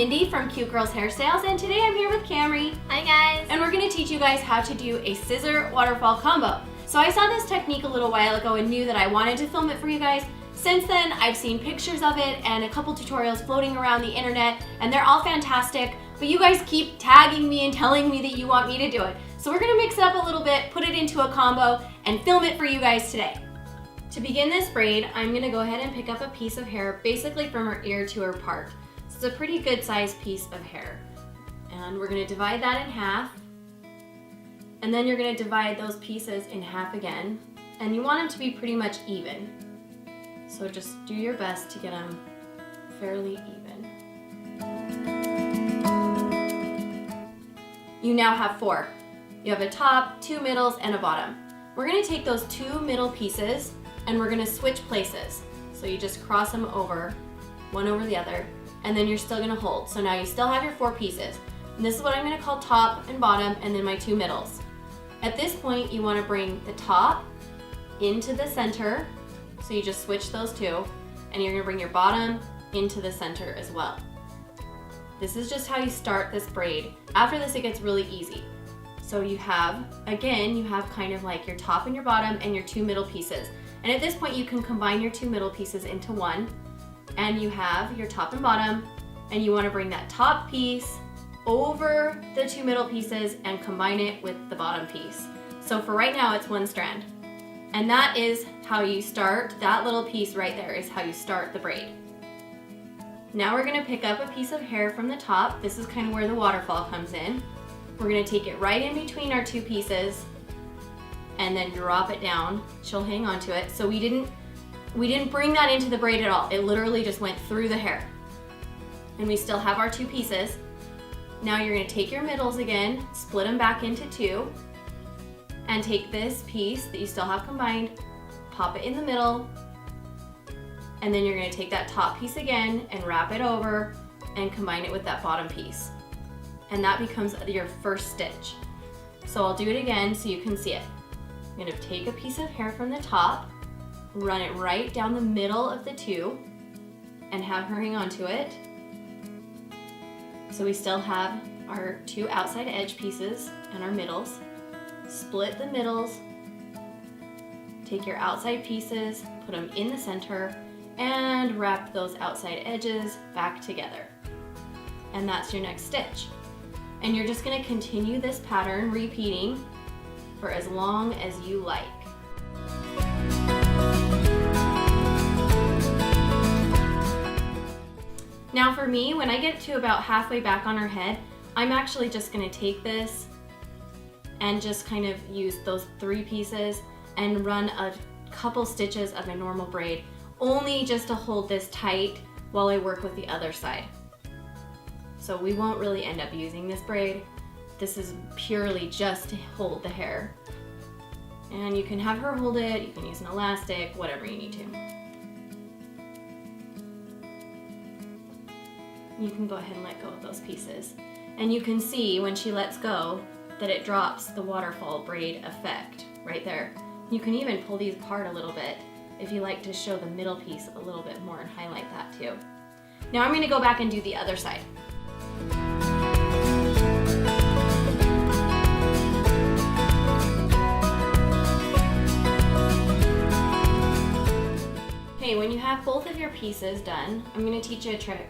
Mindy from Cute Girls Hairstyles, and today I'm here with Camry. Hi guys! And we're going to teach you guys how to do a scissor waterfall combo. So I saw this technique a little while ago and knew that I wanted to film it for you guys. Since then, I've seen pictures of it and a couple tutorials floating around the internet, and they're all fantastic, but you guys keep tagging me and telling me that you want me to do it. So we're going to mix it up a little bit, put it into a combo, and film it for you guys today. To begin this braid, I'm going to go ahead and pick up a piece of hair, basically from her ear to her part. It's a pretty good sized piece of hair. And we're going to divide that in half. And then you're going to divide those pieces in half again. And you want them to be pretty much even. So just do your best to get them fairly even. You now have 4. You have a top, 2 middles, and a bottom. We're going to take those 2 middle pieces and we're going to switch places. So you just cross them over, one over the other, and then you're still going to hold. So now you still have your 4 pieces. And this is what I'm going to call top and bottom, and then my 2 middles. At this point, you want to bring the top into the center. So you just switch those 2, and you're going to bring your bottom into the center as well. This is just how you start this braid. After this, it gets really easy. So you have, again, you have kind of like your top and your bottom and your 2 middle pieces. And at this point, you can combine your 2 middle pieces into one, and you have your top and bottom, and you want to bring that top piece over the 2 middle pieces and combine it with the bottom piece. So for right now, it's 1 strand. And that is how you start, that little piece right there is how you start the braid. Now we're going to pick up a piece of hair from the top. This is kind of where the waterfall comes in. We're going to take it right in between our 2 pieces and then drop it down. She'll hang on to it. So we didn't bring that into the braid at all. It literally just went through the hair. And we still have our 2 pieces. Now you're going to take your middles again, split them back into 2, and take this piece that you still have combined, pop it in the middle, and then you're going to take that top piece again and wrap it over and combine it with that bottom piece. And that becomes your first stitch. So I'll do it again so you can see it. I'm going to take a piece of hair from the top, run it right down the middle of the 2, and have her hang on to it. So we still have our 2 outside edge pieces and our middles. Split the middles, take your outside pieces, put them in the center, and wrap those outside edges back together. And that's your next stitch. And you're just going to continue this pattern repeating for as long as you like. Now for me, when I get to about halfway back on her head, I'm actually just going to take this and just kind of use those 3 pieces and run a couple stitches of a normal braid, only just to hold this tight while I work with the other side. So we won't really end up using this braid. This is purely just to hold the hair. And you can have her hold it, you can use an elastic, whatever you need to. You can go ahead and let go of those pieces. And you can see when she lets go that it drops the waterfall braid effect right there. You can even pull these apart a little bit if you like to show the middle piece a little bit more and highlight that too. Now I'm going to go back and do the other side. Okay, when you have both of your pieces done, I'm going to teach you a trick.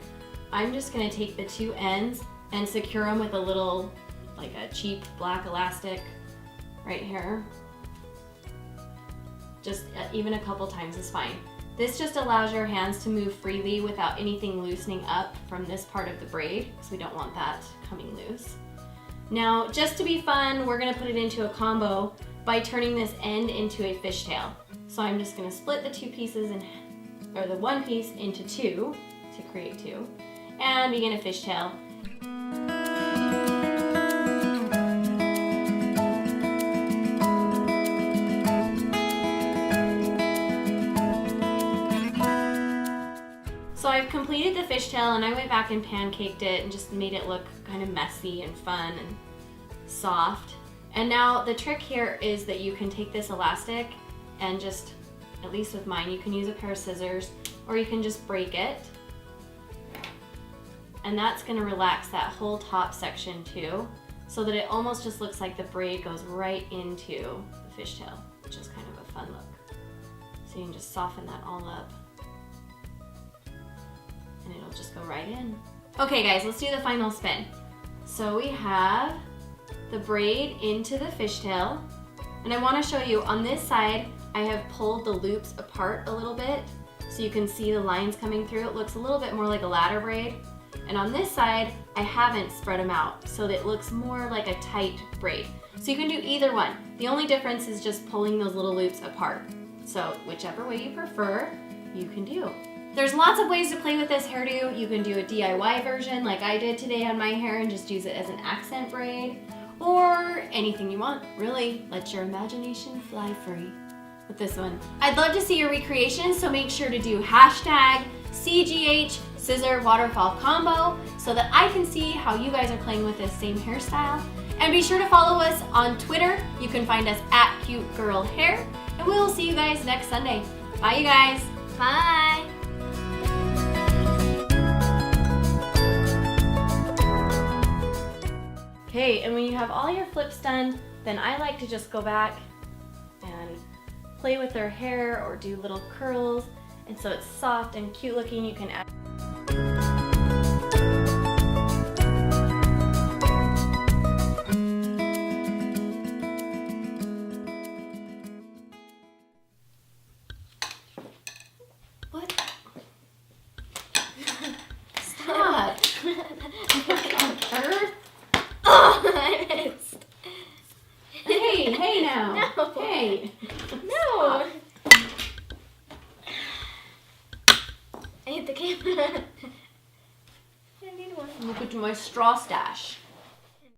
I'm just going to take the 2 ends and secure them with a little, like a cheap black elastic right here. Just even a couple times is fine. This just allows your hands to move freely without anything loosening up from this part of the braid, because we don't want that coming loose. Now, just to be fun, we're going to put it into a combo by turning this end into a fishtail. So I'm just going to split the 2 pieces, or the 1 piece into 2 to create 2, and begin a fishtail. So I've completed the fishtail, and I went back and pancaked it and just made it look kind of messy and fun and soft. And now the trick here is that you can take this elastic and just, at least with mine, you can use a pair of scissors or you can just break it. And that's gonna relax that whole top section too, so that it almost just looks like the braid goes right into the fishtail, which is kind of a fun look. So you can just soften that all up and it'll just go right in. Okay guys, let's do the final spin. So we have the braid into the fishtail, and I wanna show you on this side, I have pulled the loops apart a little bit so you can see the lines coming through. It looks a little bit more like a ladder braid. And on this side, I haven't spread them out so that it looks more like a tight braid. So you can do either one. The only difference is just pulling those little loops apart. So whichever way you prefer, you can do. There's lots of ways to play with this hairdo. You can do a DIY version like I did today on my hair and just use it as an accent braid, or anything you want. Really, let your imagination fly free with this one. I'd love to see your recreation, so make sure to do hashtag CGH Scissor Waterfall combo so that I can see how you guys are playing with this same hairstyle. And be sure to follow us on Twitter. You can find us at Cute Girl Hair, and we will see you guys next Sunday. Bye you guys. Bye. Okay, and when you have all your flips done, then I like to just go back and play with their hair or do little curls. And so it's soft and cute looking. You can add what? Stop! What on earth? Oh, I missed. Hey now! No. Hey! No. I hit the camera. I need one. Look at my straw stash.